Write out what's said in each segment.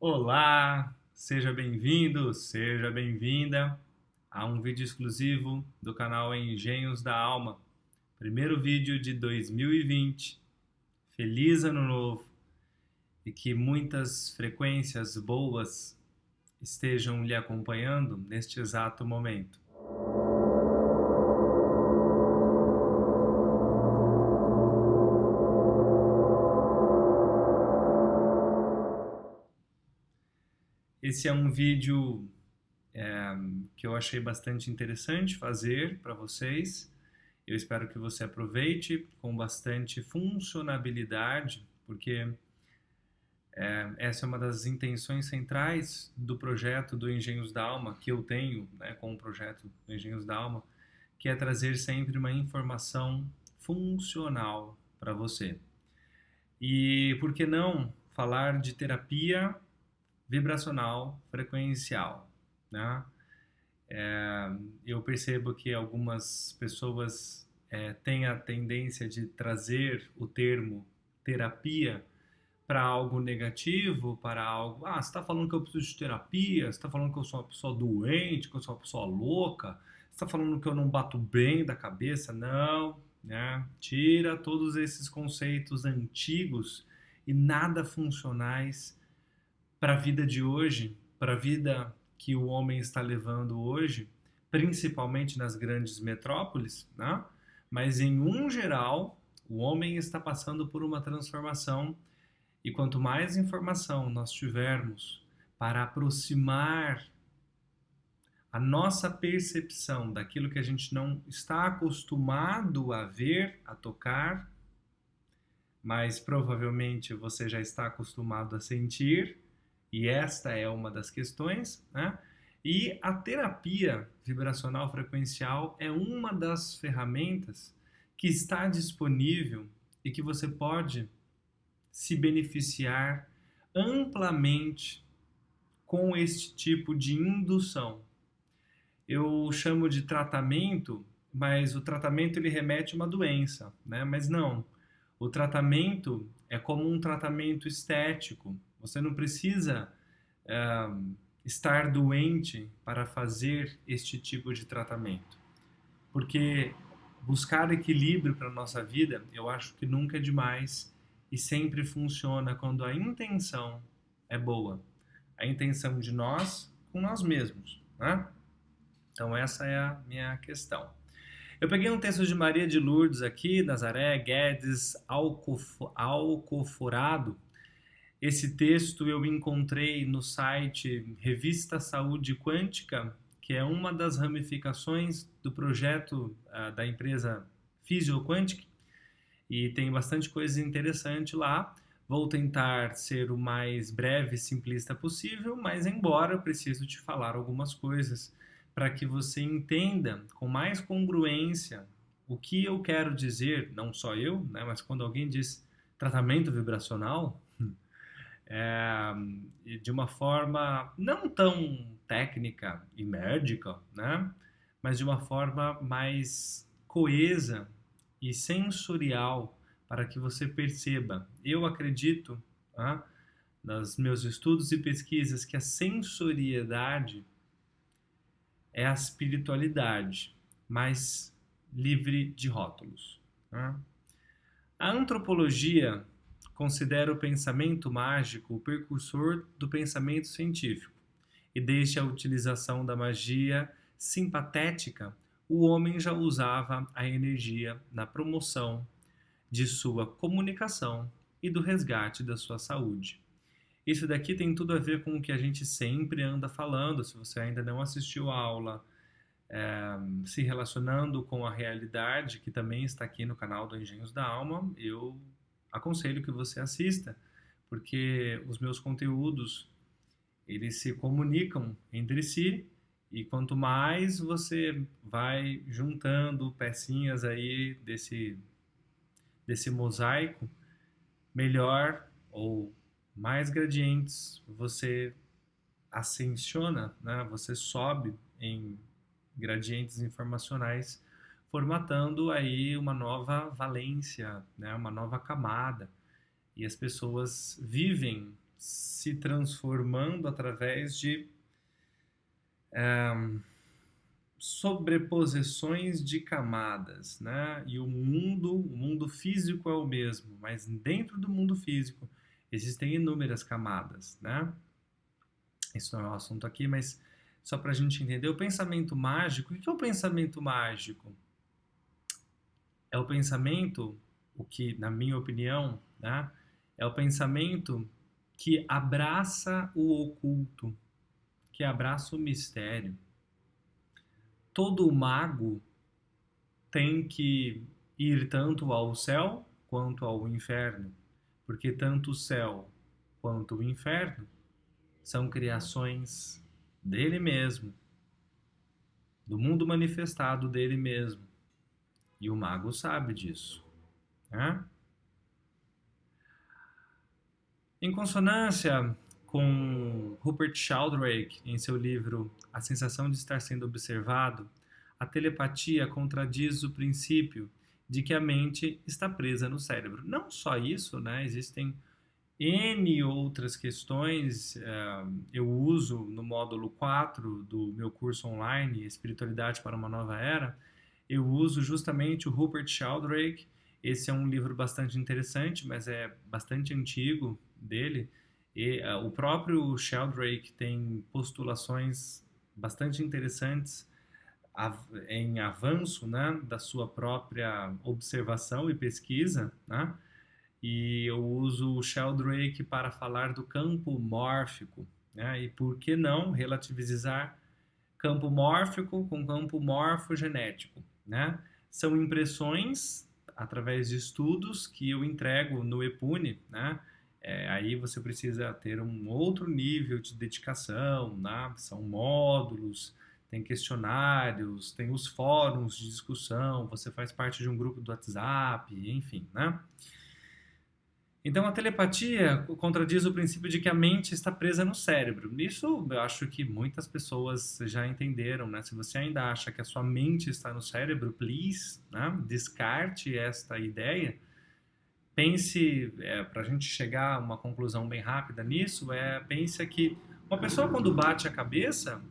Olá, seja bem-vindo, seja bem-vinda a um vídeo exclusivo do canal Engenhos da Alma. Primeiro vídeo de 2020. Feliz Ano Novo e que muitas frequências boas estejam lhe acompanhando neste exato momento. Esse é um vídeo que eu achei bastante interessante fazer para vocês. Eu espero que você aproveite com bastante funcionabilidade, porque essa é uma das intenções centrais do projeto do Engenhos da Alma, que eu tenho, né, com o projeto do Engenhos da Alma, que é trazer sempre uma informação funcional para você. E por que não falar de terapia vibracional frequencial, né? Eu percebo que algumas pessoas têm a tendência de trazer o termo terapia para algo negativo, para algo. Ah, você está falando que eu preciso de terapia, você está falando que eu sou uma pessoa doente, que eu sou uma pessoa louca, você está falando que eu não bato bem da cabeça. Não, né? Tira todos esses conceitos antigos e nada funcionais para a vida de hoje, para a vida que o homem está levando hoje, principalmente nas grandes metrópoles, né? Mas em um geral, o homem está passando por uma transformação e quanto mais informação nós tivermos para aproximar a nossa percepção daquilo que a gente não está acostumado a ver, a tocar, mas provavelmente você já está acostumado a sentir, e esta é uma das questões, né? E a terapia vibracional frequencial é uma das ferramentas que está disponível e que você pode se beneficiar amplamente com este tipo de indução. Eu chamo de tratamento, mas o tratamento ele remete a uma doença, né? Mas não. O tratamento é como um tratamento estético. Você não precisa é, estar doente para fazer este tipo de tratamento. Porque buscar equilíbrio para a nossa vida, eu acho que nunca é demais e sempre funciona quando a intenção é boa. A intenção de nós com nós mesmos, né? Então essa é a minha questão. Eu peguei um texto de Maria de Lourdes aqui, Nazaré Guedes Alcoforado. Esse texto eu encontrei no site Revista Saúde Quântica, que é uma das ramificações do projeto da empresa Fisioquantic, e tem bastante coisa interessante lá. Vou tentar ser o mais breve e simplista possível, mas embora eu preciso te falar algumas coisas para que você entenda com mais congruência o que eu quero dizer, não só eu, né, mas quando alguém diz tratamento vibracional, é, de uma forma não tão técnica e médica, né, mas de uma forma mais coesa e sensorial para que você perceba. Eu acredito, tá, nos meus estudos e pesquisas, que a sensoriedade é a espiritualidade, mas livre de rótulos. Tá? A antropologia considera o pensamento mágico o precursor do pensamento científico, e desde a utilização da magia simpatética, o homem já usava a energia na promoção de sua comunicação e do resgate da sua saúde. Isso daqui tem tudo a ver com o que a gente sempre anda falando. Se você ainda não assistiu a aula se relacionando com a realidade, que também está aqui no canal do Engenhos da Alma, eu aconselho que você assista, porque os meus conteúdos eles se comunicam entre si e quanto mais você vai juntando pecinhas aí desse mosaico, melhor ou mais gradientes você ascensiona, né? Você sobe em gradientes informacionais, formatando aí uma nova valência, né? Uma nova camada. E as pessoas vivem se transformando através de sobreposições de camadas, né? E o mundo físico é o mesmo, mas dentro do mundo físico existem inúmeras camadas, né? Isso não é um assunto aqui, mas só para a gente entender, o pensamento mágico, o que é o pensamento mágico? É o pensamento, o que, na minha opinião, né, é o pensamento que abraça o oculto, que abraça o mistério. Todo mago tem que ir tanto ao céu quanto ao inferno, porque tanto o céu quanto o inferno são criações dele mesmo, do mundo manifestado dele mesmo. E o mago sabe disso, né? Em consonância com Rupert Sheldrake, em seu livro A Sensação de Estar Sendo Observado, a telepatia contradiz o princípio de que a mente está presa no cérebro. Não só isso, né? Existem N outras questões. Eu uso no módulo 4 do meu curso online, Espiritualidade para uma Nova Era, eu uso justamente o Rupert Sheldrake. Esse é um livro bastante interessante, mas é bastante antigo dele. E o próprio Sheldrake tem postulações bastante interessantes em avanço, né, da sua própria observação e pesquisa, né? E eu uso o Sheldrake para falar do campo mórfico, né? E por que não relativizar campo mórfico com campo morfogenético, né? São impressões através de estudos que eu entrego no EPUNE, né? Aí você precisa ter um outro nível de dedicação, né? São módulos, tem questionários, tem os fóruns de discussão, você faz parte de um grupo do WhatsApp, enfim, né? Então, a telepatia contradiz o princípio de que a mente está presa no cérebro. Isso eu acho que muitas pessoas já entenderam, né? Se você ainda acha que a sua mente está no cérebro, please, né? Descarte esta ideia. Pense, para a gente chegar a uma conclusão bem rápida nisso, pense que uma pessoa quando bate a cabeça,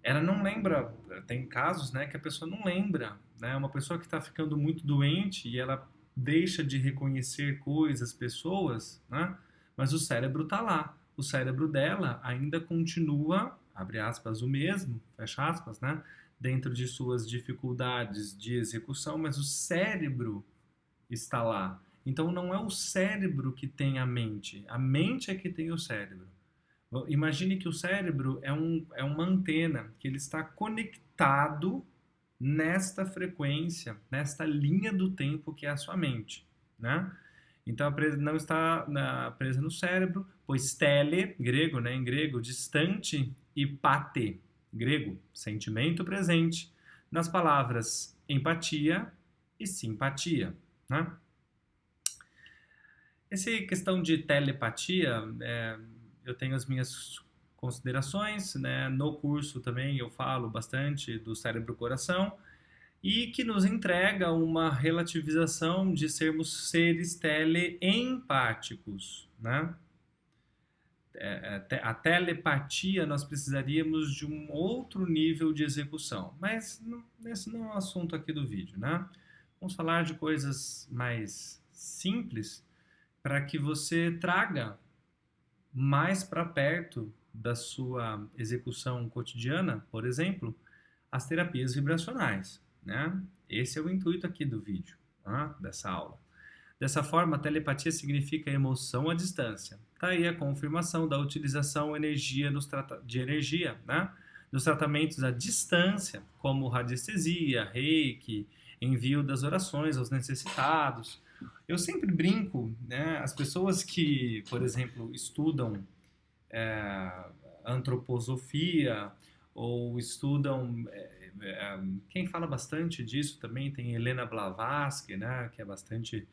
ela não lembra, tem casos, né, que a pessoa não lembra, né? Uma pessoa que está ficando muito doente e ela deixa de reconhecer coisas, pessoas, né? Mas o cérebro está lá. O cérebro dela ainda continua, abre aspas, o mesmo, fecha aspas, né? Dentro de suas dificuldades de execução, mas o cérebro está lá. Então não é o cérebro que tem a mente é que tem o cérebro. Imagine que o cérebro é uma antena, que ele está conectado nesta frequência, nesta linha do tempo que é a sua mente, né? Então, não está presa no cérebro, pois tele, grego, né, em grego, distante, e pate, grego, sentimento presente, nas palavras empatia e simpatia, né? Essa questão de telepatia, eu tenho as minhas considerações, né? No curso também eu falo bastante do cérebro-coração e que nos entrega uma relativização de sermos seres teleempáticos, né? A telepatia nós precisaríamos de um outro nível de execução, mas esse não é o assunto aqui do vídeo, né? Vamos falar de coisas mais simples para que você traga mais para perto da sua execução cotidiana, por exemplo, as terapias vibracionais, né? Esse é o intuito aqui do vídeo, né? Dessa aula. Dessa forma, a telepatia significa emoção à distância. Está aí a confirmação da utilização de energia, né? Nos tratamentos à distância, como radiestesia, reiki, envio das orações aos necessitados. Eu sempre brinco, né? As pessoas que, por exemplo, estudam antroposofia ou estudam... quem fala bastante disso também tem Helena Blavatsky, né? Que é bastante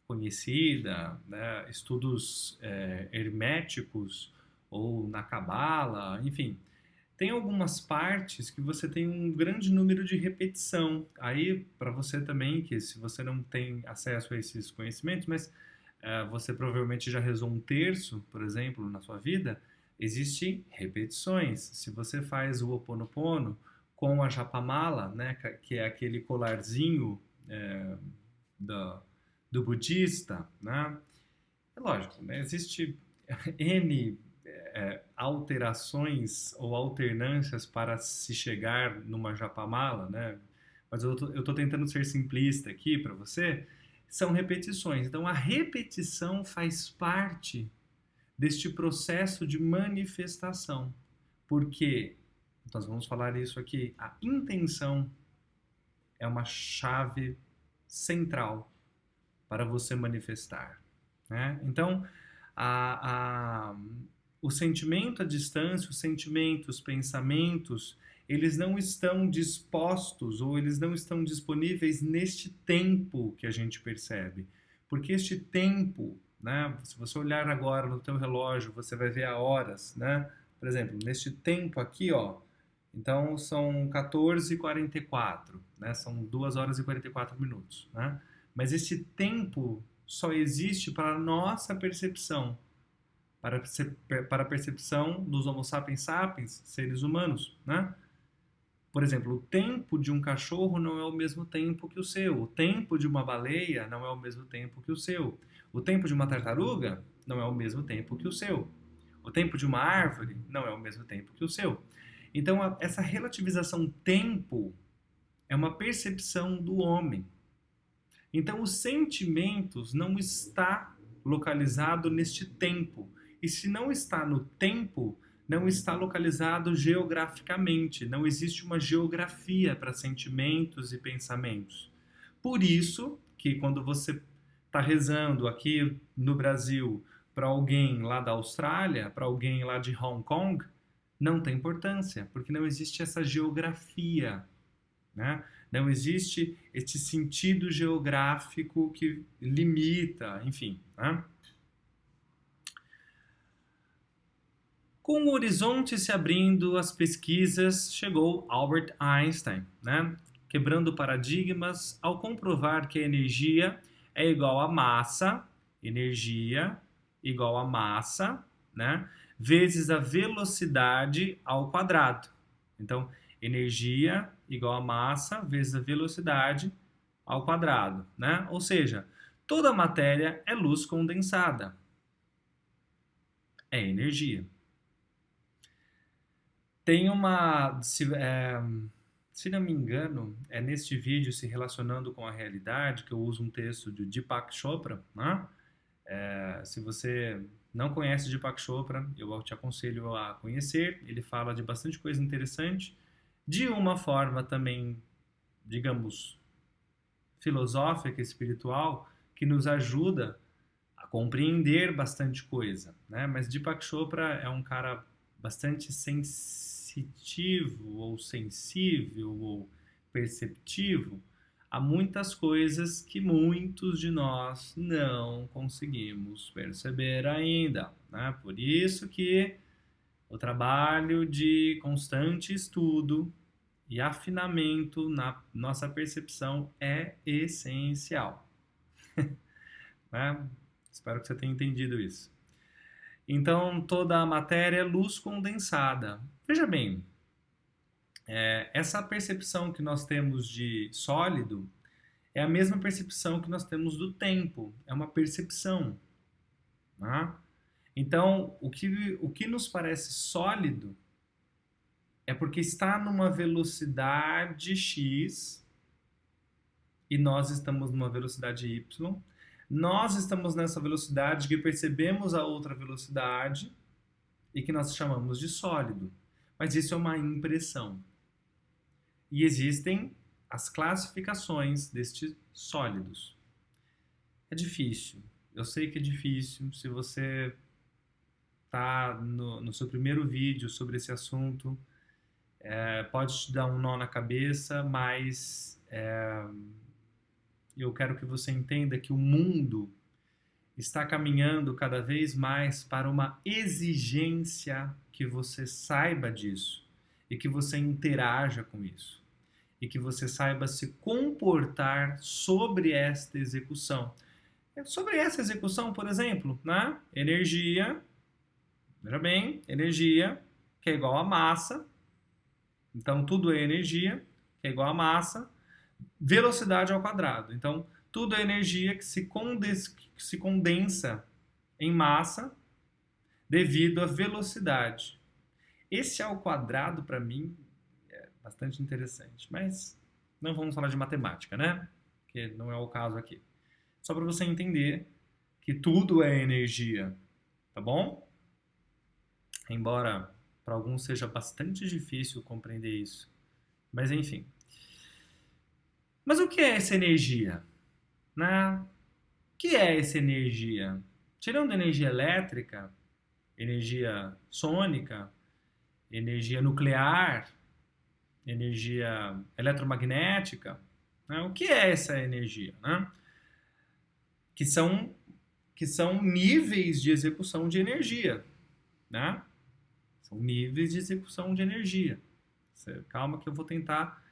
conhecida, né? Estudos herméticos ou na Cabala, enfim. Tem algumas partes que você tem um grande número de repetição. Aí, para você também, que se você não tem acesso a esses conhecimentos, mas você provavelmente já rezou um terço, por exemplo, na sua vida, existem repetições. Se você faz o Ho Oponopono com a Japamala, né, que é aquele colarzinho do, do budista, né, é lógico, né, existe N alterações ou alternâncias para se chegar numa Japamala, né, mas eu tô tentando ser simplista aqui para você, são repetições. Então, a repetição faz parte deste processo de manifestação. Porque, nós vamos falar isso aqui, a intenção é uma chave central para você manifestar. Né? Então, o sentimento à distância, os sentimentos, pensamentos, eles não estão dispostos ou eles não estão disponíveis neste tempo que a gente percebe. Porque este tempo, né, se você olhar agora no teu relógio, você vai ver a horas, né? Por exemplo, neste tempo aqui, ó, então são 14h44, né? São 2 horas e 44 minutos, né? Mas esse tempo só existe para a nossa percepção, para a percepção dos Homo sapiens sapiens, seres humanos, né? Por exemplo, o tempo de um cachorro não é o mesmo tempo que o seu. O tempo de uma baleia não é o mesmo tempo que o seu. O tempo de uma tartaruga não é o mesmo tempo que o seu. O tempo de uma árvore não é o mesmo tempo que o seu. Então, essa relativização tempo é uma percepção do homem. Então, os sentimentos não está localizado neste tempo. E se não está no tempo, não está localizado geograficamente. Não existe uma geografia para sentimentos e pensamentos. Por isso que quando você está rezando aqui no Brasil para alguém lá da Austrália, para alguém lá de Hong Kong, não tem importância, porque não existe essa geografia, né? Não existe esse sentido geográfico que limita, enfim, né? Com o horizonte se abrindo, as pesquisas, chegou Albert Einstein, né? Quebrando paradigmas ao comprovar que a energia é igual a massa, energia igual a massa, né? Vezes a velocidade ao quadrado. Então, energia igual a massa vezes a velocidade ao quadrado, né? Ou seja, toda matéria é luz condensada. É energia. Tem uma, se não me engano, é neste vídeo se relacionando com a realidade que eu uso um texto de Deepak Chopra, né? Se você não conhece Deepak Chopra, eu te aconselho a conhecer. Ele fala de bastante coisa interessante, de uma forma também, digamos, filosófica, espiritual, que nos ajuda a compreender bastante coisa, né? Mas Deepak Chopra é um cara bastante sensitivo ou sensível ou perceptivo a muitas coisas que muitos de nós não conseguimos perceber ainda, né? Por isso que o trabalho de constante estudo e afinamento na nossa percepção é essencial, né? Espero que você tenha entendido isso. Então, toda a matéria é luz condensada. Veja bem, essa percepção que nós temos de sólido é a mesma percepção que nós temos do tempo. É uma percepção. Né? Então, o que nos parece sólido é porque está numa velocidade x e nós estamos numa velocidade y. Nós estamos nessa velocidade que percebemos a outra velocidade e que nós chamamos de sólido. Mas isso é uma impressão. E existem as classificações destes sólidos. É difícil. Eu sei que é difícil. Se você está no seu primeiro vídeo sobre esse assunto, pode te dar um nó na cabeça, mas eu quero que você entenda que o mundo está caminhando cada vez mais para uma exigência que você saiba disso e que você interaja com isso e que você saiba se comportar sobre esta execução. Sobre essa execução, por exemplo, né? Energia, veja bem, energia que é igual a massa, então tudo é energia, que é igual a massa, velocidade ao quadrado. Então, tudo é energia que se condensa em massa devido à velocidade. Esse ao quadrado, para mim, é bastante interessante. Mas não vamos falar de matemática, né? Porque não é o caso aqui. Só para você entender que tudo é energia, tá bom? Embora para alguns seja bastante difícil compreender isso. Mas enfim. Mas o que é essa energia? Né? O que é essa energia? Tirando energia elétrica, energia sônica, energia nuclear, energia eletromagnética, né? O que é essa energia? Né? Que são, que são níveis de execução de energia. Né? São níveis de execução de energia. Calma que eu vou tentar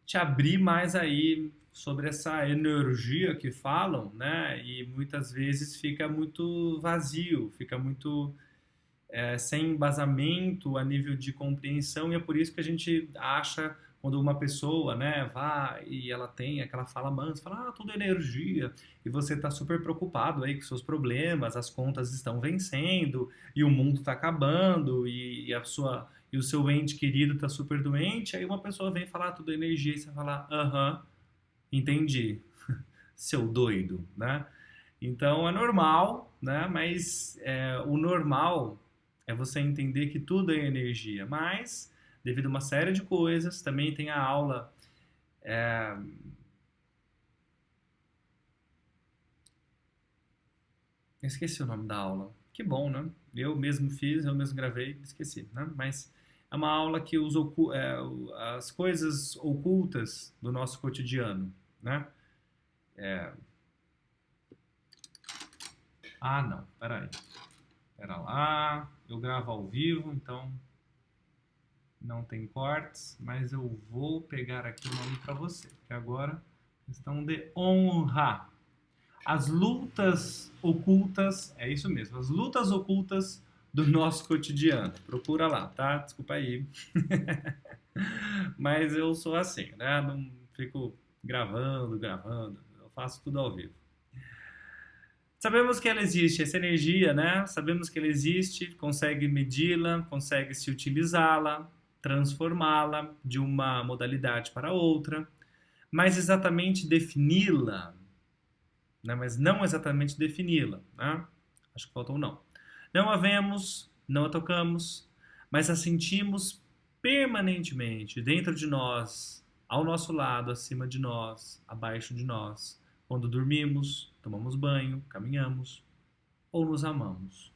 te abrir mais aí sobre essa energia que falam, né? E muitas vezes fica muito vazio, fica muito sem embasamento a nível de compreensão, e é por isso que a gente acha, quando uma pessoa, né, vai e ela tem aquela fala mansa, fala, tudo é energia, e você está super preocupado aí com seus problemas, as contas estão vencendo, e o mundo está acabando, e o seu ente querido está super doente, aí uma pessoa vem falar tudo é energia, e você fala, aham, entendi, seu doido, né? Então é normal, né? Mas o normal é você entender que tudo é energia. Mas, devido a uma série de coisas, também tem a aula. Esqueci o nome da aula. Que bom, né? Eu mesmo fiz, eu mesmo gravei, esqueci, né? Mas é uma aula que as coisas ocultas do nosso cotidiano, né? É... Ah, não, peraí. Pera lá, eu gravo ao vivo, então não tem cortes, mas eu vou pegar aqui o nome para você, que agora questão de honra. As lutas ocultas, é isso mesmo, as lutas ocultas do nosso cotidiano. Procura lá, tá? Desculpa aí. Mas eu sou assim, né? Não fico gravando, eu faço tudo ao vivo. Sabemos que ela existe, essa energia, né? Sabemos que ela existe, consegue medi-la, consegue se utilizá-la, transformá-la de uma modalidade para outra, mas exatamente defini-la, né? Mas não exatamente defini-la, né? Acho que faltou um não. Não a vemos, não a tocamos, mas a sentimos permanentemente dentro de nós, ao nosso lado, acima de nós, abaixo de nós, quando dormimos, tomamos banho, caminhamos ou nos amamos.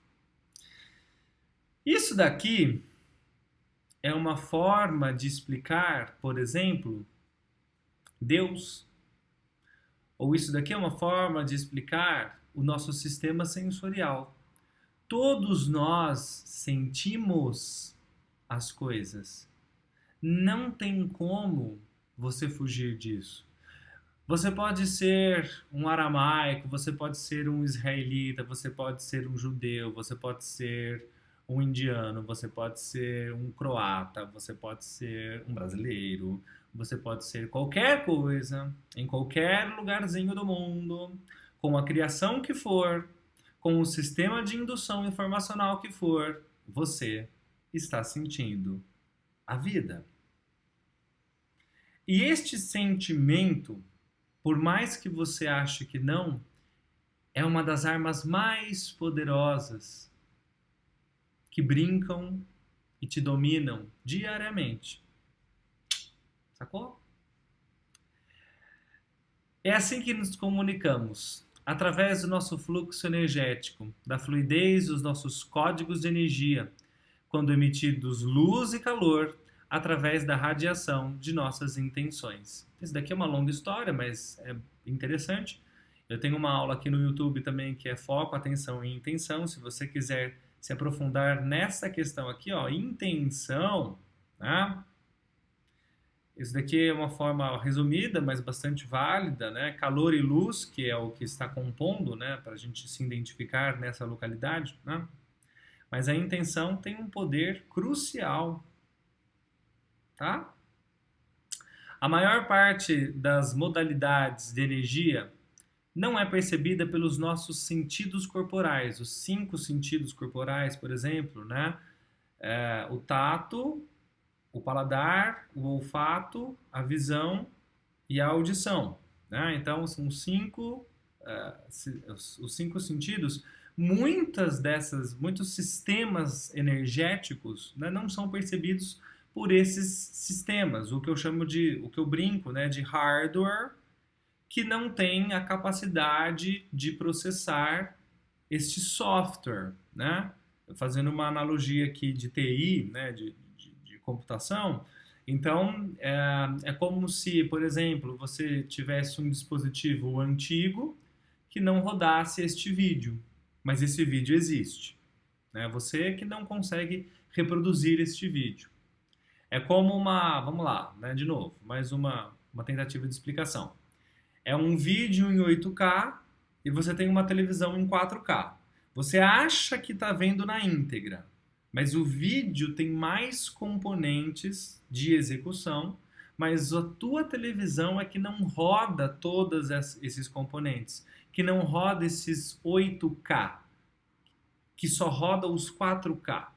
Isso daqui é uma forma de explicar, por exemplo, Deus. Ou isso daqui é uma forma de explicar o nosso sistema sensorial. Todos nós sentimos as coisas. Não tem como você fugir disso. Você pode ser um aramaico, você pode ser um israelita, você pode ser um judeu, você pode ser um indiano, você pode ser um croata, você pode ser um brasileiro, você pode ser qualquer coisa, em qualquer lugarzinho do mundo, com a criação que for, com o sistema de indução informacional que for, você está sentindo a vida. E este sentimento, por mais que você ache que não, é uma das armas mais poderosas que brincam e te dominam diariamente. Sacou? É assim que nos comunicamos, através do nosso fluxo energético, da fluidez dos nossos códigos de energia, quando emitidos luz e calor, através da radiação de nossas intenções. Isso daqui é uma longa história, mas é interessante. Eu tenho uma aula aqui no YouTube também que é foco, atenção e intenção. Se você quiser se aprofundar nessa questão aqui, ó, intenção, né? Isso daqui é uma forma resumida, mas bastante válida, né? Calor e luz, que é o que está compondo, né? Para a gente se identificar nessa localidade, né? Mas a intenção tem um poder crucial, tá? A maior parte das modalidades de energia não é percebida pelos nossos sentidos corporais. Os 5 sentidos corporais, por exemplo, né? O tato, o paladar, o olfato, a visão e a audição, né? Então, são os 5 sentidos. Muitos sistemas energéticos, né, não são percebidos por esses sistemas, o que eu brinco, né, de hardware, que não tem a capacidade de processar este software, né? Fazendo uma analogia aqui de TI, né, de computação, então é como se, por exemplo, você tivesse um dispositivo antigo que não rodasse este vídeo, mas esse vídeo existe, né? Você que não consegue reproduzir este vídeo. É como vamos lá, né, de novo, mais uma tentativa de explicação. É um vídeo em 8K e você tem uma televisão em 4K. Você acha que está vendo na íntegra, mas o vídeo tem mais componentes de execução, mas a tua televisão é que não roda todos esses componentes, que não roda esses 8K, que só roda os 4K,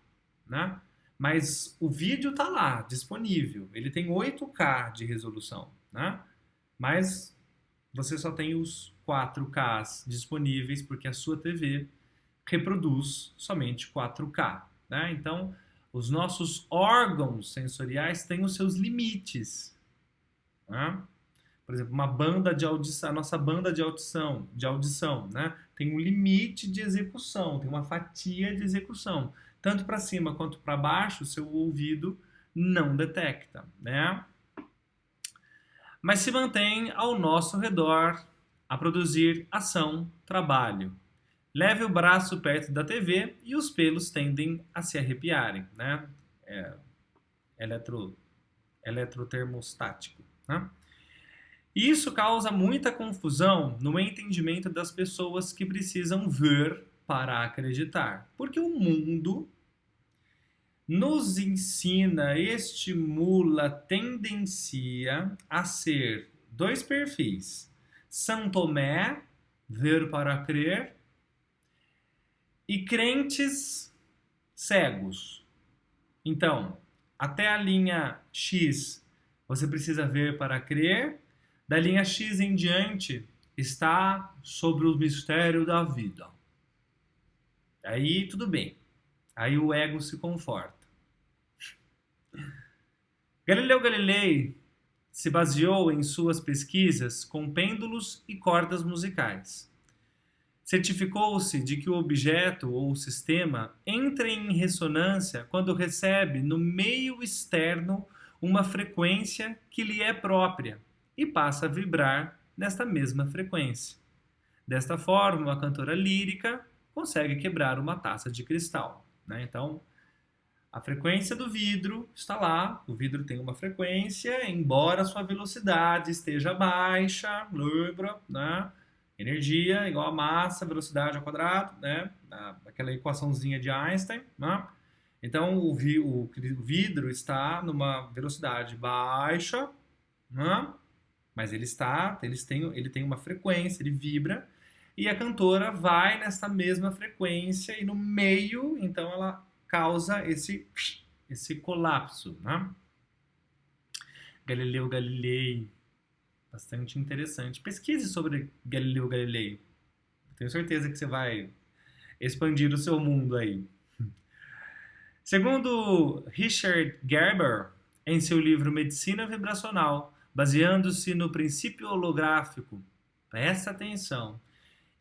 né? Mas o vídeo está lá, disponível. Ele tem 8K de resolução, né? Mas você só tem os 4Ks disponíveis porque a sua TV reproduz somente 4K, né? Então, os nossos órgãos sensoriais têm os seus limites, né? Por exemplo, uma banda de audição, a nossa banda de audição, né? Tem um limite de execução, tem uma fatia de execução. Tanto para cima quanto para baixo, o seu ouvido não detecta, né? Mas se mantém ao nosso redor a produzir ação, trabalho. Leve o braço perto da TV e os pelos tendem a se arrepiarem, né? É eletrotermostático, né? E isso causa muita confusão no entendimento das pessoas que precisam ver para acreditar. Porque o mundo nos ensina, estimula, tendencia a ser 2 perfis. São Tomé, ver para crer, e crentes cegos. Então, até a linha X você precisa ver para crer, da linha X em diante está sobre o mistério da vida. Aí tudo bem, aí o ego se conforta. Galileu Galilei se baseou em suas pesquisas com pêndulos e cordas musicais. Certificou-se de que o objeto ou sistema entra em ressonância quando recebe no meio externo uma frequência que lhe é própria e passa a vibrar nesta mesma frequência. Desta forma, uma cantora lírica consegue quebrar uma taça de cristal, né? Então, a frequência do vidro está lá, o vidro tem uma frequência, embora a sua velocidade esteja baixa, né? Energia igual a massa, velocidade ao quadrado, né? Aquela equaçãozinha de Einstein, né? Então, o vidro está numa velocidade baixa, né? Mas ele tem uma frequência, ele vibra, e a cantora vai nessa mesma frequência, e no meio, então, ela causa esse colapso, né? Galileu Galilei, bastante interessante. Pesquise sobre Galileu Galilei. Tenho certeza que você vai expandir o seu mundo aí. Segundo Richard Gerber, em seu livro Medicina Vibracional, baseando-se no princípio holográfico, presta atenção.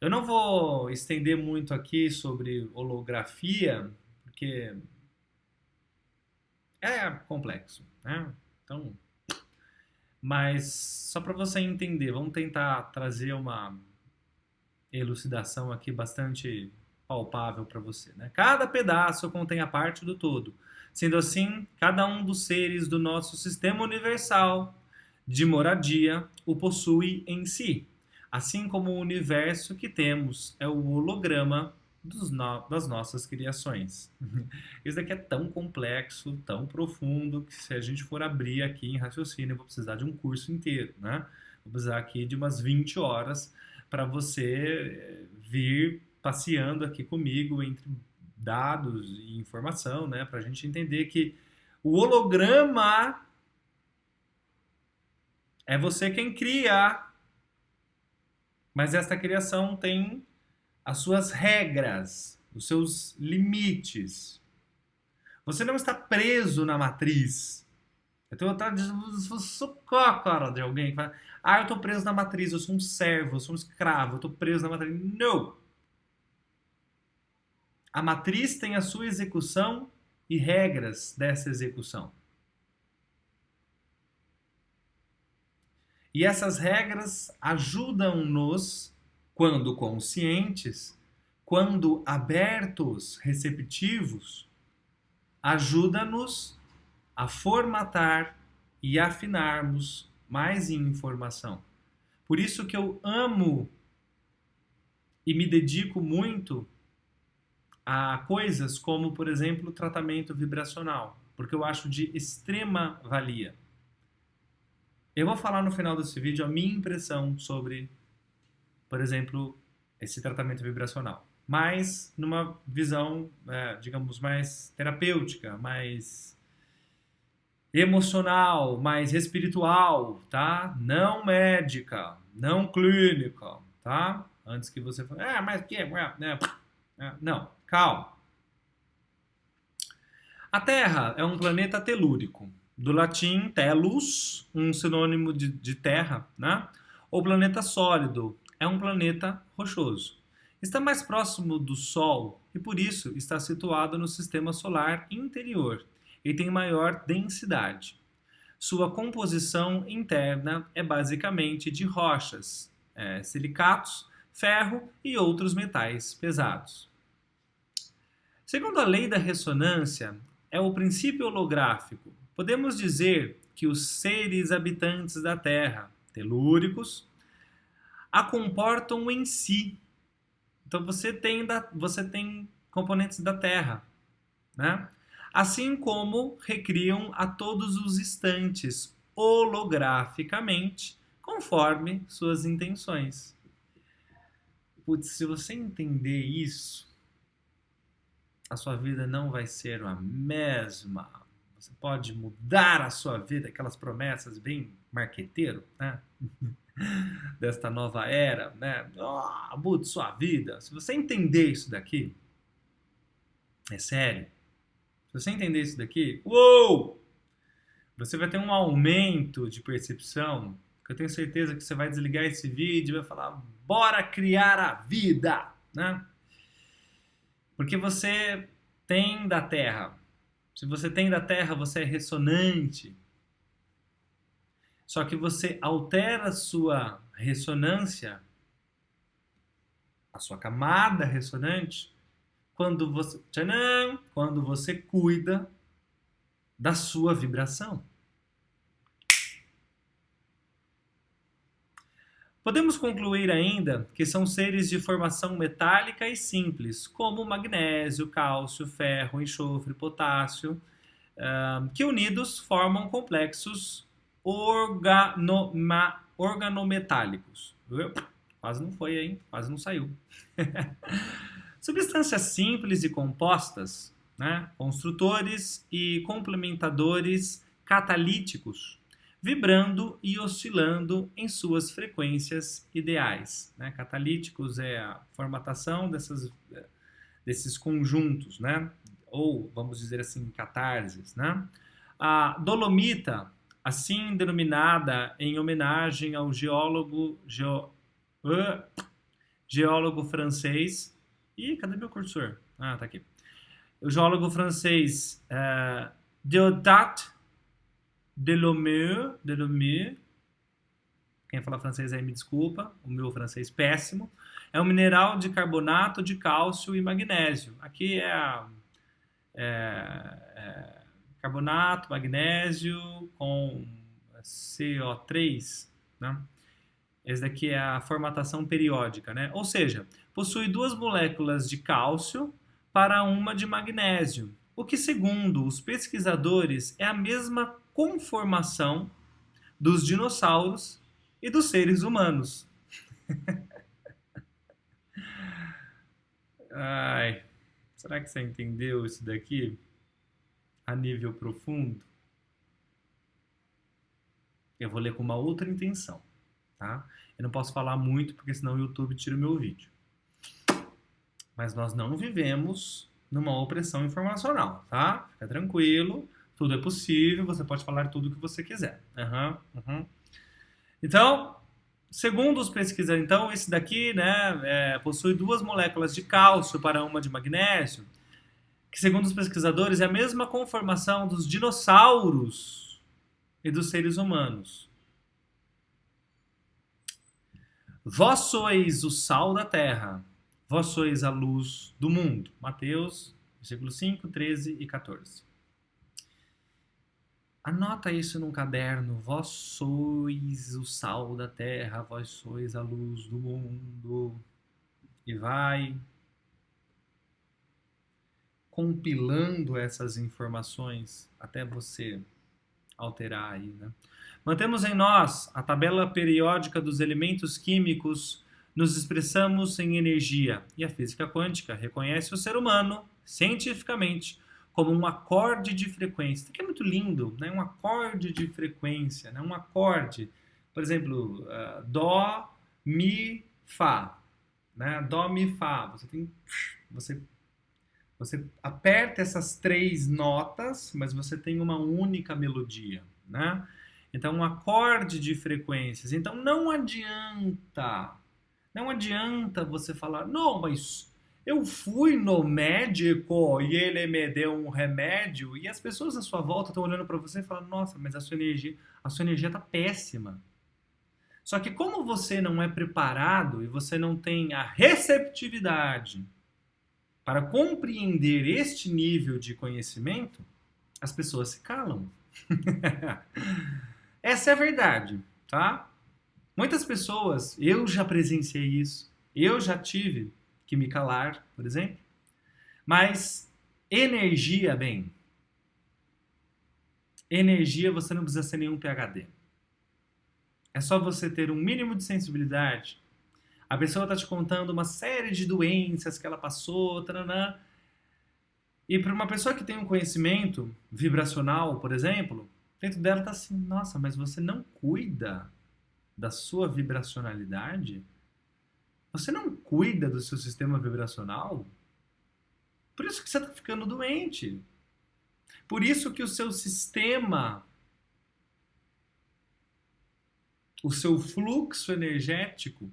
Eu não vou estender muito aqui sobre holografia, porque é complexo, né? Então, mas só para você entender, vamos tentar trazer uma elucidação aqui bastante palpável para você, né? Cada pedaço contém a parte do todo. Sendo assim, cada um dos seres do nosso sistema universal de moradia o possui em si, assim como o universo que temos é o holograma das nossas criações. Isso daqui é tão complexo, tão profundo, que se a gente for abrir aqui em raciocínio, eu vou precisar de um curso inteiro, né? Vou precisar aqui de umas 20 horas para você vir passeando aqui comigo entre dados e informação, né? Para a gente entender que o holograma é você quem cria, mas esta criação tem as suas regras, os seus limites. Você não está preso na matriz. Eu tenho vontade de socar a cara de alguém que fala, eu estou preso na matriz, eu sou um servo, eu sou um escravo, eu estou preso na matriz. Não! A matriz tem a sua execução e regras dessa execução. E essas regras ajudam-nos, quando conscientes, quando abertos, receptivos, ajuda-nos a formatar e afinarmos mais informação. Por isso que eu amo e me dedico muito a coisas como, por exemplo, o tratamento vibracional, porque eu acho de extrema valia. Eu vou falar no final desse vídeo a minha impressão sobre, por exemplo, esse tratamento vibracional, mas numa visão, digamos, mais terapêutica, mais emocional, mais espiritual, tá? Não médica, não clínica, tá? Antes que você fale, mas que não, calma. A Terra é um planeta telúrico. Do latim tellus, um sinônimo de terra, né? O planeta sólido é um planeta rochoso. Está mais próximo do Sol e por isso está situado no sistema solar interior e tem maior densidade. Sua composição interna é basicamente de rochas, silicatos, ferro e outros metais pesados. Segundo a lei da ressonância, é o princípio holográfico. Podemos dizer que os seres habitantes da Terra, telúricos, a comportam em si. Então você tem componentes da Terra, né? Assim como recriam a todos os instantes, holograficamente, conforme suas intenções. Putz, se você entender isso, a sua vida não vai ser a mesma. Você pode mudar a sua vida, aquelas promessas bem marqueteiro, né? Desta nova era, né? Mude sua vida. Se você entender isso daqui, é sério. Se você entender isso daqui, uou! Você vai ter um aumento de percepção, que eu tenho certeza que você vai desligar esse vídeo e vai falar, bora criar a vida, né? Porque você tem da Terra. Se você tem da Terra, você é ressonante. Só que você altera a sua ressonância, a sua camada ressonante, quando você cuida da sua vibração. Podemos concluir ainda que são seres de formação metálica e simples, como magnésio, cálcio, ferro, enxofre, potássio, que unidos formam complexos organometálicos. Quase não foi, hein? Quase não saiu. Substâncias simples e compostas, né? Construtores e complementadores catalíticos, vibrando e oscilando em suas frequências ideais, né? Catalíticos é a formatação desses conjuntos, né? Ou, vamos dizer assim, catarses, né? A dolomita, assim denominada em homenagem ao geólogo francês... cadê meu cursor? Tá aqui. O geólogo francês Deodat Delorme, quem fala francês aí me desculpa, o meu francês péssimo, É um mineral de carbonato de cálcio e magnésio. Aqui carbonato, magnésio com CO3, né? Esse daqui é a formatação periódica, né? Ou seja, possui 2 moléculas de cálcio para uma de magnésio, o que, segundo os pesquisadores, é a mesma conformação dos dinossauros e dos seres humanos. Ai, será que você entendeu isso daqui a nível profundo? Eu vou ler com uma outra intenção, tá? Eu não posso falar muito porque senão o YouTube tira o meu vídeo. Mas nós não vivemos numa opressão informacional, tá? Fica tranquilo, tudo é possível, você pode falar tudo o que você quiser. Então, segundo os pesquisadores, então, esse daqui, né, possui 2 moléculas de cálcio para uma de magnésio, que, segundo os pesquisadores, é a mesma conformação dos dinossauros e dos seres humanos. Vós sois o sal da terra, vós sois a luz do mundo. Mateus, versículos 5, 13 e 14. Anota isso num caderno. Vós sois o sal da terra, vós sois a luz do mundo. E vai compilando essas informações até você alterar aí, né? Mantemos em nós a tabela periódica dos elementos químicos, nos expressamos em energia. E a física quântica reconhece o ser humano, cientificamente, como um acorde de frequência. Isso aqui é muito lindo, né? Um acorde de frequência, né? Um acorde, por exemplo, Dó, Mi, Fá. Né? Dó, Mi, Fá. Você aperta essas 3 notas, mas você tem uma única melodia, né? Então, um acorde de frequências. Então, não adianta você falar, não, mas eu fui no médico e ele me deu um remédio, e as pessoas à sua volta estão olhando para você e falando, nossa, mas a sua energia está péssima. Só que como você não é preparado e você não tem a receptividade para compreender este nível de conhecimento, as pessoas se calam. Essa é a verdade, tá? Muitas pessoas, eu já presenciei isso, eu já tive que me calar, por exemplo, mas energia, bem, energia você não precisa ser nenhum PhD. É só você ter um mínimo de sensibilidade. A pessoa está te contando uma série de doenças que ela passou, taranã. E para uma pessoa que tem um conhecimento vibracional, por exemplo, dentro dela está assim, nossa, mas você não cuida da sua vibracionalidade? Você não cuida do seu sistema vibracional? Por isso que você está ficando doente. Por isso que o seu sistema, o seu fluxo energético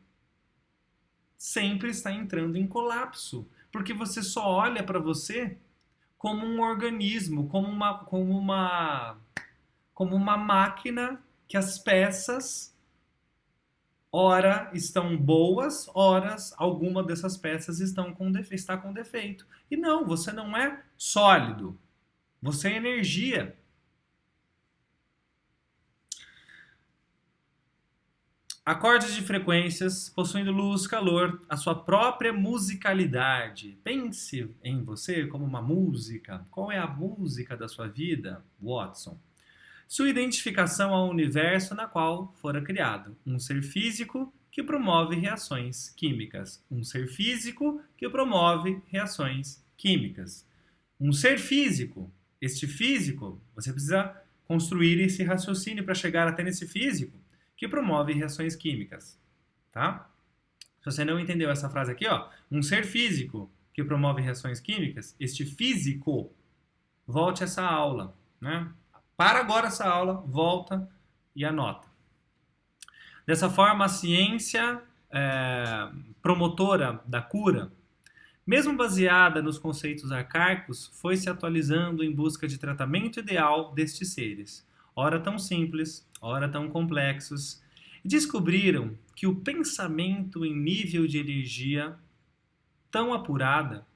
sempre está entrando em colapso. Porque você só olha para você como um organismo, como uma máquina que as peças, ora estão boas, ora alguma dessas peças está com defeito. E não, você não é sólido. Você é energia. Acordes de frequências, possuindo luz, calor, a sua própria musicalidade. Pense em você como uma música. Qual é a música da sua vida, Watson? Sua identificação ao universo na qual fora criado. Um ser físico que promove reações químicas. Um ser físico que promove reações químicas. Um ser físico. Este físico, você precisa construir esse raciocínio para chegar até nesse físico que promove reações químicas, tá? Se você não entendeu essa frase aqui, ó, um ser físico que promove reações químicas, este físico, volte essa aula, né? Para agora essa aula, volta e anota. Dessa forma, a ciência promotora da cura, mesmo baseada nos conceitos arcaicos, foi se atualizando em busca de tratamento ideal destes seres, ora tão simples, ora tão complexos, descobriram que o pensamento em nível de energia tão apurada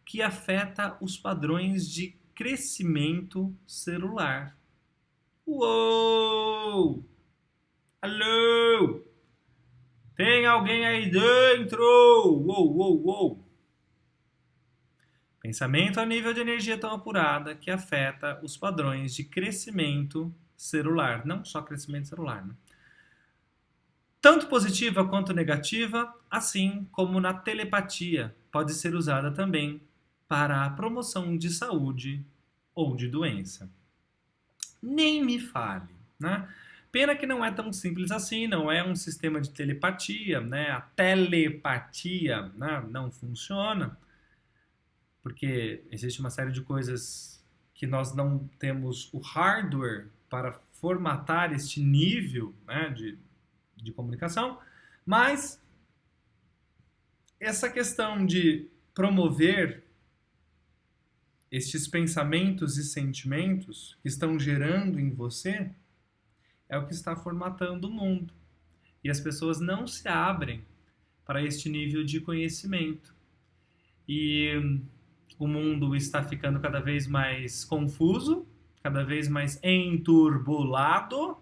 que afeta os padrões de crescimento celular. Uou! Alô? Tem alguém aí dentro? Uou, uou, uou! Pensamento a nível de energia tão apurada que afeta os padrões de crescimento celular. Não só crescimento celular, né? Tanto positiva quanto negativa, assim como na telepatia, pode ser usada também para a promoção de saúde ou de doença. Nem me fale, né? Pena que não é tão simples assim, não é um sistema de telepatia, né? A telepatia, né, não funciona, porque existe uma série de coisas que nós não temos o hardware para formatar este nível, né, de comunicação, mas essa questão de promover estes pensamentos e sentimentos que estão gerando em você é o que está formatando o mundo. E as pessoas não se abrem para este nível de conhecimento. E o mundo está ficando cada vez mais confuso, cada vez mais enturbulado,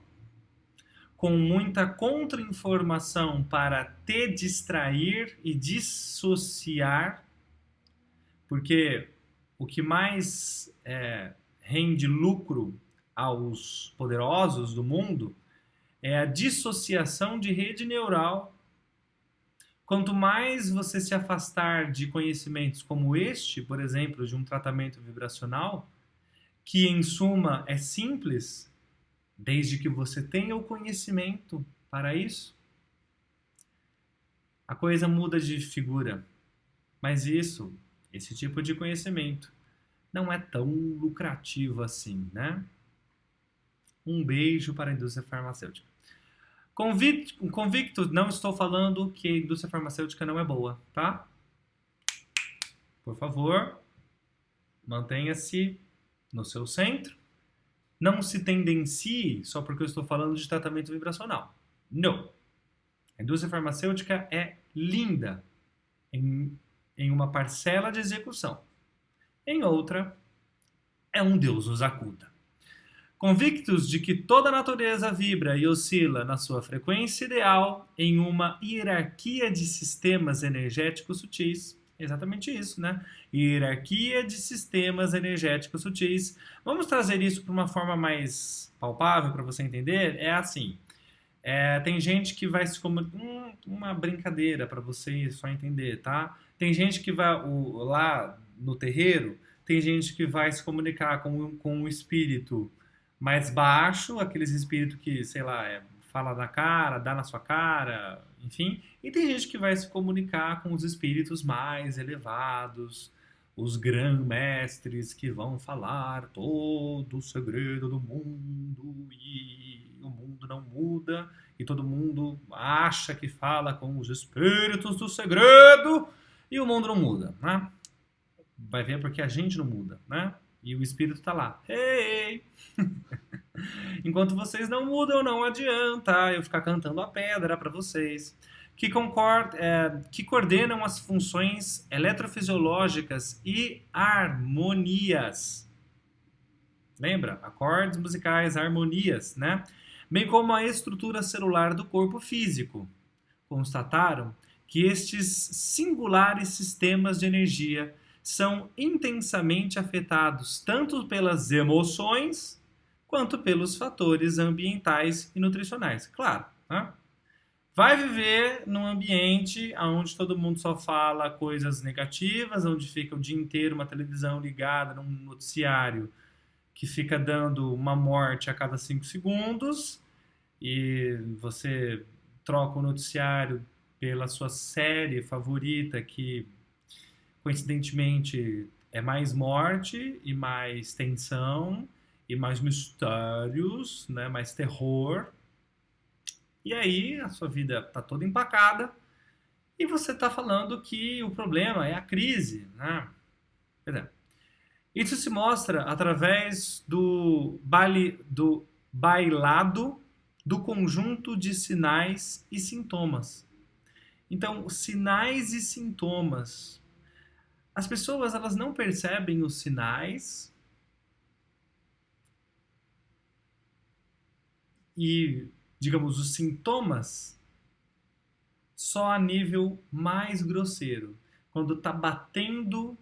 com muita contra-informação para te distrair e dissociar, porque o que mais rende lucro aos poderosos do mundo é a dissociação de rede neural. Quanto mais você se afastar de conhecimentos como este, por exemplo, de um tratamento vibracional, que em suma é simples, desde que você tenha o conhecimento para isso, a coisa muda de figura. Mas esse tipo de conhecimento, não é tão lucrativo assim, né? Um beijo para a indústria farmacêutica. Convicto, não estou falando que a indústria farmacêutica não é boa, tá? Por favor, mantenha-se no seu centro. Não se tendencie só porque eu estou falando de tratamento vibracional. Não. A indústria farmacêutica é linda em uma parcela de execução. Em outra, é um Deus nos acuda. Convictos de que toda a natureza vibra e oscila na sua frequência ideal em uma hierarquia de sistemas energéticos sutis. Exatamente isso, né? Hierarquia de sistemas energéticos sutis. Vamos trazer isso para uma forma mais palpável para você entender? É assim. Tem gente que vai se comunicar. Uma brincadeira para você só entender, tá? Tem gente que vai lá no terreiro, tem gente que vai se comunicar com um espírito mais baixo, aqueles espíritos que, sei lá, fala na cara, dá na sua cara, enfim. E tem gente que vai se comunicar com os espíritos mais elevados, os grã-mestres que vão falar todo o segredo do mundo e o mundo não muda e todo mundo acha que fala com os espíritos do segredo e o mundo não muda, né? Vai ver porque a gente não muda, né? E o espírito tá lá. Hey! Enquanto vocês não mudam, não adianta eu ficar cantando a pedra para vocês. Que coordenam as funções eletrofisiológicas e harmonias. Lembra? Acordes musicais, harmonias, né? Bem como a estrutura celular do corpo físico. Constataram que estes singulares sistemas de energia são intensamente afetados tanto pelas emoções quanto pelos fatores ambientais e nutricionais. Claro, né? Vai viver num ambiente onde todo mundo só fala coisas negativas, onde fica o dia inteiro uma televisão ligada num noticiário que fica dando uma morte a cada 5 segundos e você troca o noticiário pela sua série favorita que coincidentemente é mais morte e mais tensão e mais mistérios, né? Mais terror. E aí a sua vida está toda empacada e você está falando que o problema é a crise, né? Quer dizer, isso se mostra através do bailado do conjunto de sinais e sintomas. Então, sinais e sintomas. As pessoas, elas não percebem os sinais e, digamos, os sintomas só a nível mais grosseiro, quando está batendo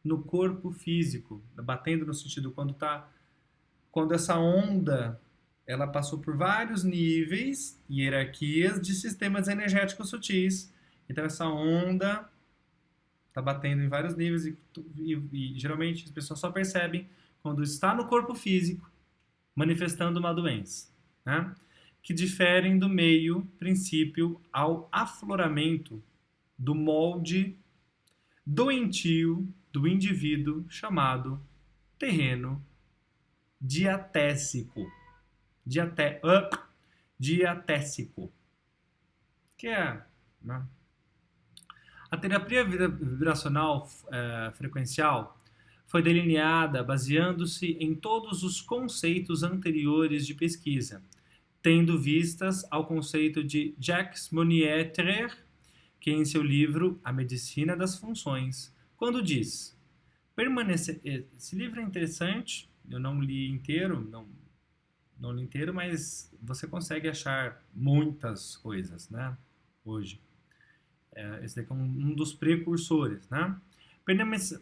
no corpo físico, batendo no sentido quando essa onda ela passou por vários níveis e hierarquias de sistemas energéticos sutis. Então essa onda está batendo em vários níveis e geralmente as pessoas só percebem quando está no corpo físico manifestando uma doença, né? Que diferem do meio princípio ao afloramento do molde doentio do indivíduo chamado terreno diatésico. Diatésico. Que é, né? A terapia vibracional frequencial foi delineada baseando-se em todos os conceitos anteriores de pesquisa, tendo vistas ao conceito de Jacques Monnier, que em seu livro A Medicina das Funções, quando diz, esse livro é interessante, eu não li inteiro, não li inteiro, mas você consegue achar muitas coisas, né, hoje. Esse daqui é um dos precursores, né?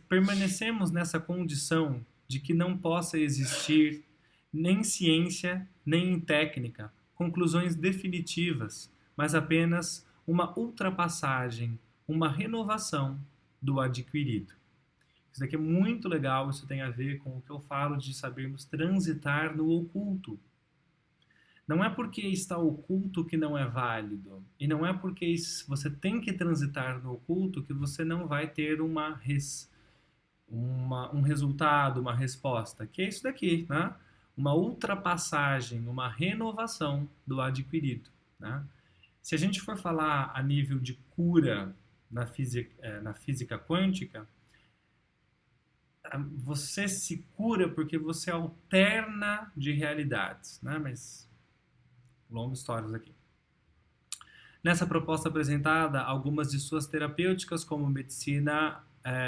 Permanecemos nessa condição de que não possa existir nem ciência, nem técnica, conclusões definitivas, mas apenas uma ultrapassagem, uma renovação do adquirido. Isso daqui é muito legal, isso tem a ver com o que eu falo de sabermos transitar no oculto. Não é porque está oculto que não é válido. E não é porque você tem que transitar no oculto que você não vai ter um resultado, uma resposta. Que é isso daqui, né? Uma ultrapassagem, uma renovação do adquirido, né? Se a gente for falar a nível de cura na física quântica, você se cura porque você alterna de realidades, né? Mas longas histórias aqui. Nessa proposta apresentada, algumas de suas terapêuticas, como medicina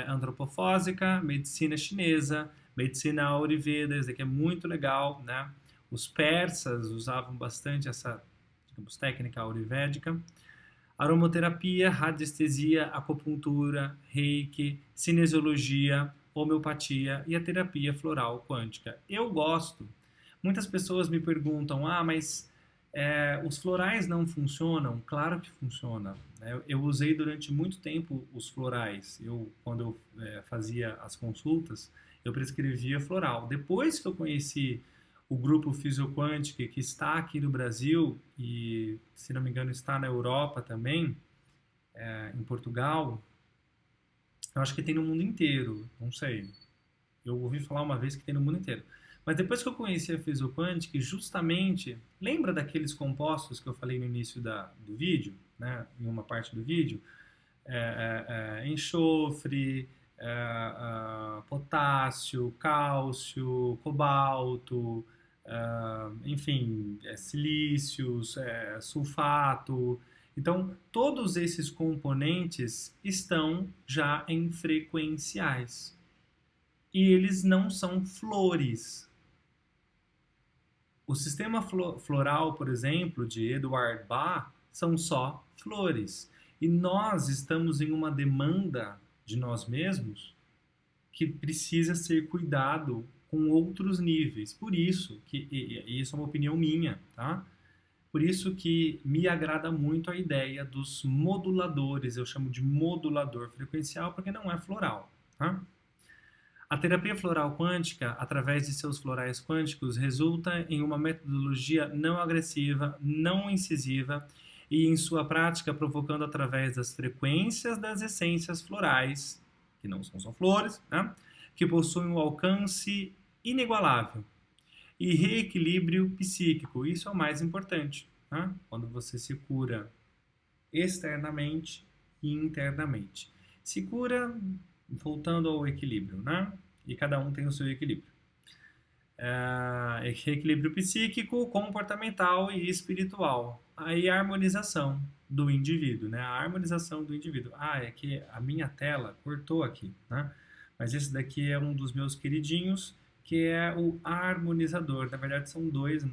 antropofósica, medicina chinesa, medicina ayurveda, isso aqui é muito legal, né? Os persas usavam bastante essa, digamos, técnica ayurvédica. Aromaterapia, radiestesia, acupuntura, reiki, cinesiologia, homeopatia e a terapia floral quântica. Eu gosto. Muitas pessoas me perguntam, mas os florais não funcionam? Claro que funciona. Eu usei durante muito tempo os florais. Quando eu fazia as consultas, eu prescrevia floral. Depois que eu conheci o grupo Fisioquântica, que está aqui no Brasil e, se não me engano, está na Europa também, em Portugal, eu acho que tem no mundo inteiro, não sei. Eu ouvi falar uma vez que tem no mundo inteiro. Mas depois que eu conheci a Fisioquântica, justamente, lembra daqueles compostos que eu falei no início do vídeo, né, em uma parte do vídeo? Enxofre, potássio, cálcio, cobalto, enfim, silícios, sulfato. Então, todos esses componentes estão já em frequenciais. E eles não são flores. O sistema floral, por exemplo, de Edward Bach, são só flores. E nós estamos em uma demanda de nós mesmos que precisa ser cuidado com outros níveis. Por isso, e isso é uma opinião minha, tá? Por isso que me agrada muito a ideia dos moduladores. Eu chamo de modulador frequencial porque não é floral, tá? A terapia floral quântica, através de seus florais quânticos, resulta em uma metodologia não agressiva, não incisiva e, em sua prática, provocando através das frequências das essências florais, que não são só flores, né? Que possuem um alcance inigualável e reequilíbrio psíquico. Isso é o mais importante, né? Quando você se cura externamente e internamente. Se cura voltando ao equilíbrio, né? E cada um tem o seu equilíbrio. equilíbrio psíquico, comportamental e espiritual. Aí a harmonização do indivíduo, né? A harmonização do indivíduo. É que a minha tela cortou aqui, né? Mas esse daqui é um dos meus queridinhos, que é o harmonizador. Na verdade são dois,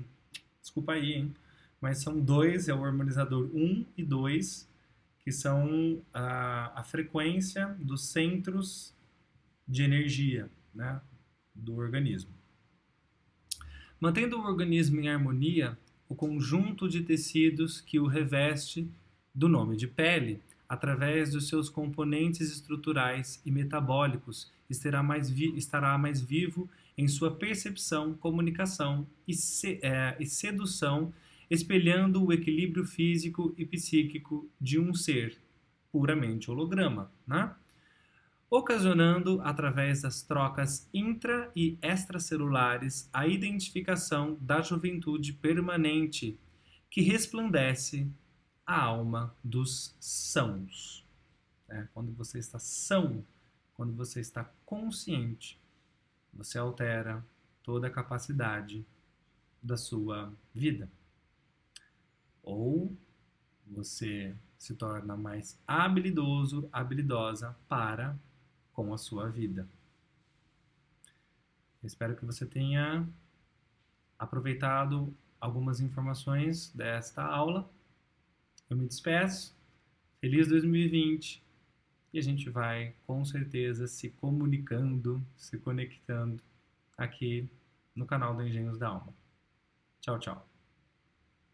desculpa aí, hein? Mas são dois, é o harmonizador 1 e 2, que são a frequência dos centros de energia, né, do organismo. Mantendo o organismo em harmonia, o conjunto de tecidos que o reveste do nome de pele, através dos seus componentes estruturais e metabólicos, estará mais vivo em sua percepção, comunicação e sedução, espelhando o equilíbrio físico e psíquico de um ser puramente holograma, né? Ocasionando, através das trocas intra- e extracelulares, a identificação da juventude permanente que resplandece a alma dos sãos. Quando você está são, quando você está consciente, você altera toda a capacidade da sua vida. Ou você se torna mais habilidoso, habilidosa para com a sua vida. Eu espero que você tenha aproveitado algumas informações desta aula. Eu me despeço. Feliz 2020. E a gente vai, com certeza, se comunicando, se conectando aqui no canal do Engenhos da Alma. Tchau, tchau.